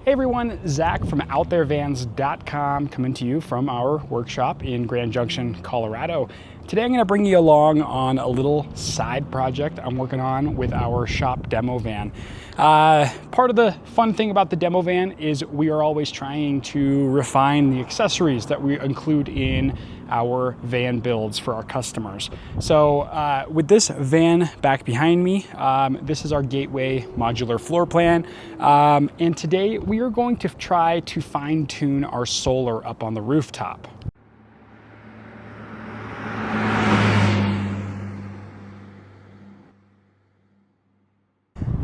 Hey everyone, Zach from OutThereVans.com coming to you from our workshop in Grand Junction, Colorado. Today I'm going to bring you along on a little side project I'm working on with our shop demo van. Part of the fun thing about the demo van is we are always trying to refine the accessories that we include in our van builds for our customers. So with this van back behind me, this is our Gateway modular floor plan. And today we are going to try to fine tune our solar up on the rooftop.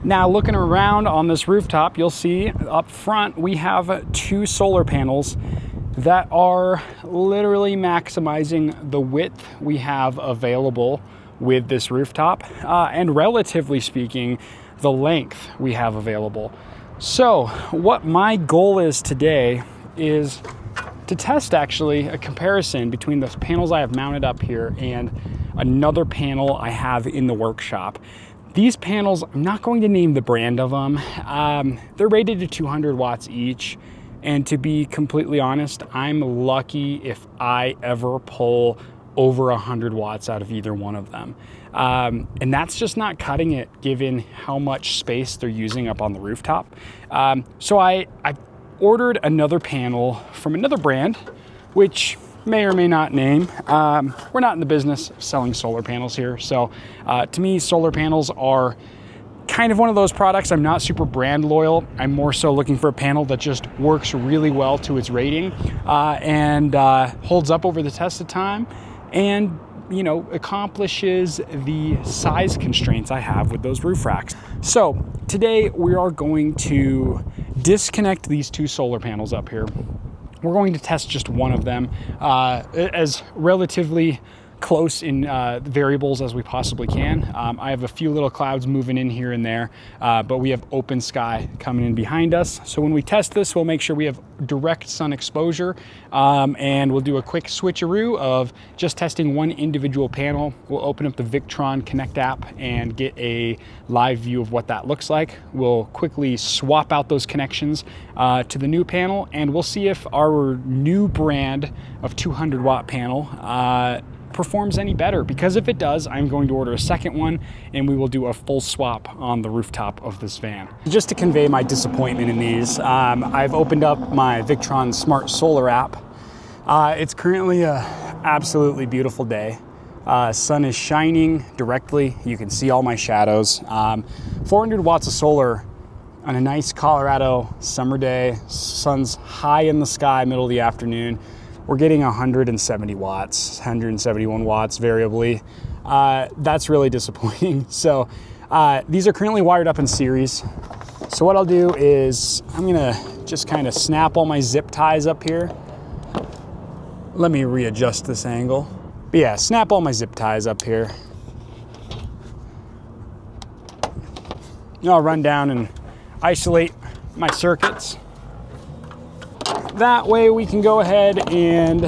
Now looking around on this rooftop, you'll see up front we have two solar panels that are literally maximizing the width we have available with this rooftop, and relatively speaking, the length we have available. So what my goal is today is to test actually a comparison between the panels I have mounted up here and another panel I have in the workshop. These panels, I'm not going to name the brand of them. They're rated to 200 watts each. And to be completely honest, I'm lucky if I ever pull over 100 watts out of either one of them. And that's just not cutting it given how much space they're using up on the rooftop. So I ordered another panel from another brand, which may or may not name. We're not in the business of selling solar panels here. So to me, solar panels are kind of one of those products. I'm not super brand loyal. I'm more so looking for a panel that just works really well to its rating and holds up over the test of time and, you know, accomplishes the size constraints I have with those roof racks. So today we are going to disconnect these two solar panels up here. We're going to test just one of them as relatively close in variables as we possibly can. I have a few little clouds moving in here and there, but we have open sky coming in behind us. So when we test this, we'll make sure we have direct sun exposure, and we'll do a quick switcheroo of just testing one individual panel. We'll open up the Victron Connect app and get a live view of what that looks like. We'll quickly swap out those connections to the new panel, and we'll see if our new brand of 200 watt panel performs any better, because if it does, I'm going to order a second one and we will do a full swap on the rooftop of this van. Just to convey my disappointment in these, I've opened up my Victron Smart Solar app. It's currently an absolutely beautiful day. Sun is shining directly. You can see all my shadows. 400 watts of solar on a nice Colorado summer day. Sun's high in the sky, middle of the afternoon. We're getting 170 watts, 171 watts variably. That's really disappointing. So these are currently wired up in series. So what I'll do is I'm gonna just kind of snap all my zip ties up here. Let me readjust this angle. But yeah, snap all my zip ties up here. I'll run down and isolate my circuits. That way we can go ahead and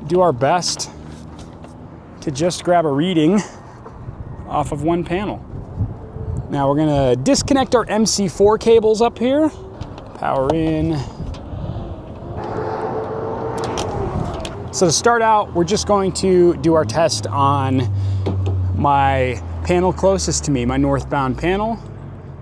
do our best to just grab a reading off of one panel. Now we're gonna disconnect our MC4 cables up here. Power in. So to start out, we're just going to do our test on my panel closest to me, my northbound panel.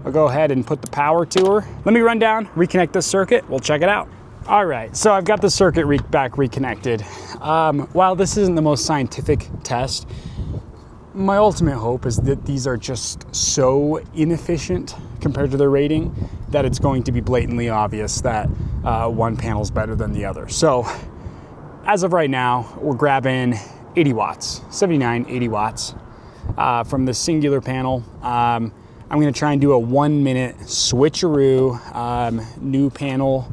I'll go ahead and put the power to her. Let me run down, reconnect this circuit. We'll check it out. All right, so I've got the circuit back reconnected. While this isn't the most scientific test, my ultimate hope is that these are just so inefficient compared to their rating that it's going to be blatantly obvious that one panel is better than the other. So as of right now, we're grabbing 80 watts, 79, 80 watts from the singular panel. I'm gonna try and do a 1 minute switcheroo, new panel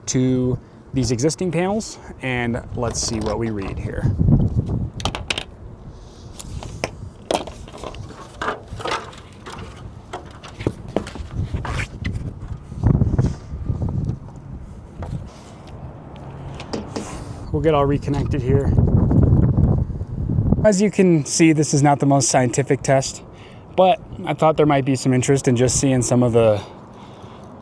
to these existing panels, and let's see what we read here. We'll get all reconnected here. As you can see, this is not the most scientific test, but I thought there might be some interest in just seeing some of the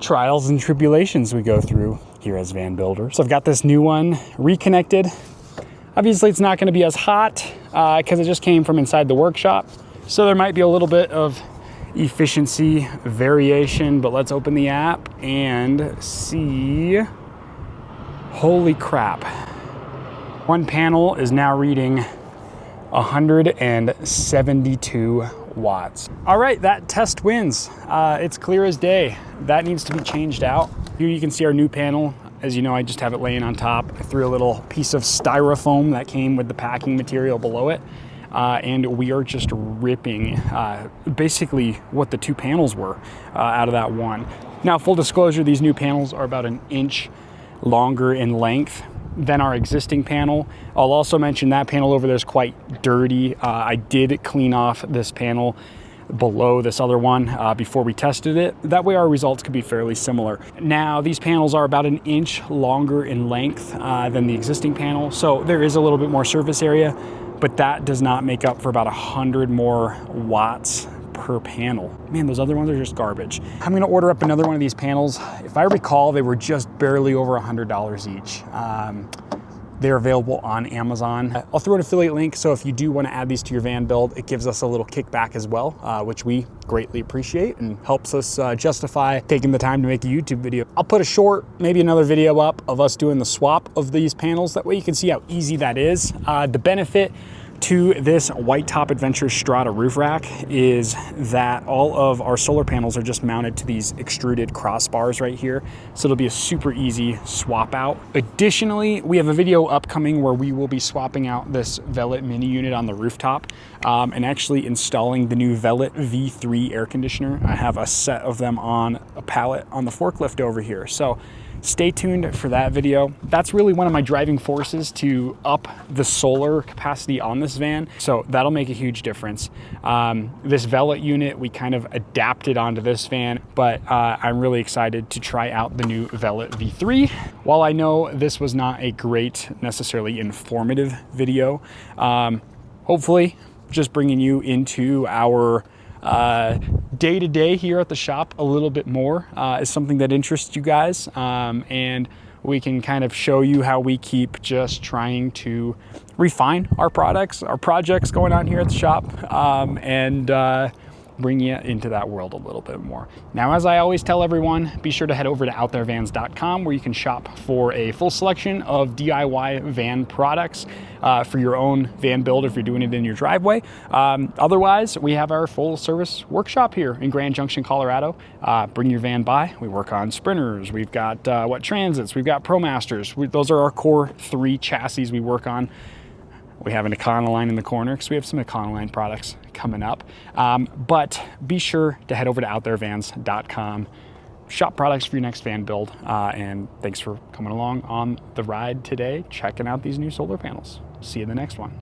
trials and tribulations we go through here as van builders. So I've got this new one reconnected. Obviously it's not gonna be as hot because it just came from inside the workshop. So there might be a little bit of efficiency variation, but let's open the app and see. Holy crap. One panel is now reading 172 watts. All right, that test wins. It's clear as day. That needs to be changed out. Here you can see our new panel. As you know, I just have it laying on top. I threw a little piece of styrofoam that came with the packing material below it. And we are just ripping basically what the two panels were out of that one. Now, full disclosure, these new panels are about an inch longer in length than our existing panel. I'll also mention that panel over there is quite dirty. I did clean off this panel below this other one before we tested it. That way our results could be fairly similar. Now, these panels are about an inch longer in length than the existing panel, so there is a little bit more surface area, but that does not make up for about 100 more watts per panel. Man, those other ones are just garbage. I'm gonna order up another one of these panels. If I recall, they were just barely over $100 each. They're available on Amazon. I'll throw an affiliate link, so if you do want to add these to your van build, it gives us a little kickback as well, which we greatly appreciate and helps us justify taking the time to make a YouTube video. I'll put a short, maybe another video up of us doing the swap of these panels. That way you can see how easy that is. The benefit to this White Top Adventure Strata roof rack is that all of our solar panels are just mounted to these extruded crossbars right here. So it'll be a super easy swap out. Additionally, we have a video upcoming where we will be swapping out this Velit mini unit on the rooftop and actually installing the new Velit V3 air conditioner. I have a set of them on a pallet on the forklift over here. So stay tuned for that video. That's really one of my driving forces to up the solar capacity on this van. So that'll make a huge difference. This Velit unit, we kind of adapted onto this van, but I'm really excited to try out the new Velit V3. While I know this was not a great, necessarily informative video, hopefully just bringing you into our day-to-day here at the shop a little bit more is something that interests you guys, and we can kind of show you how we keep just trying to refine our projects going on here at the shop, and bring you into that world a little bit more. Now, as I always tell everyone, be sure to head over to OutThereVans.com where you can shop for a full selection of DIY van products for your own van build if you're doing it in your driveway. Otherwise, we have our full service workshop here in Grand Junction, Colorado. Bring your van by. We work on Sprinters. We've got Transits. We've got ProMasters. Those are our core 3 chassis we work on. We have an Econoline in the corner because we have some Econoline products coming up. But be sure to head over to OutThereVans.com, shop products for your next van build. And thanks for coming along on the ride today, checking out these new solar panels. See you in the next one.